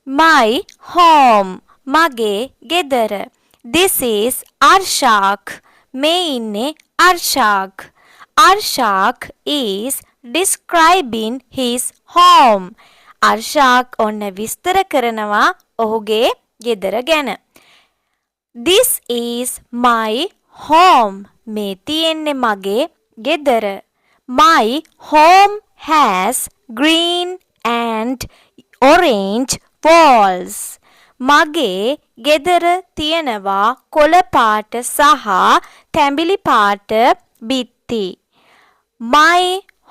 My home. මගේ ගෙදර. This is Arshak. මේ ඉන්නේ Arshak. Arshak is describing his home. Arshak ඔන්න විස්තර කරනවා ඔහුගේ ගෙදර ගැන. This is my home. මේ තියෙන්නේ මගේ ගෙදර. My home has green and orange walls. මගේ ගෙදර තියෙනවා කොළ පාට සහ තැඹිලි පාට බිත්ති. My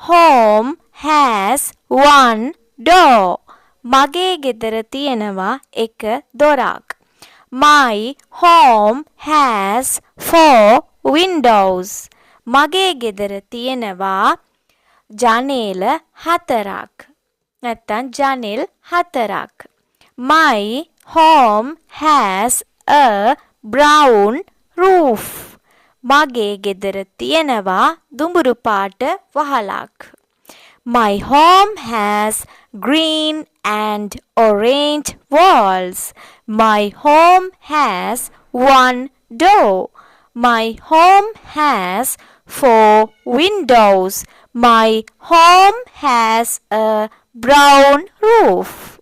home has one door. මගේ ගෙදර තියෙනවා එක දොරක්. My home has 4 windows. මගේ ගෙදර තියෙනවා ජනේල 4ක්. නැත්තම් ජනෙල් 4ක්. My home has a brown roof. මගේ ගෙදර තියෙනවා දුඹුරු පාට වහලක්. My home has green and orange walls. My home has one door. My home has 4 windows. My home has a brown roof.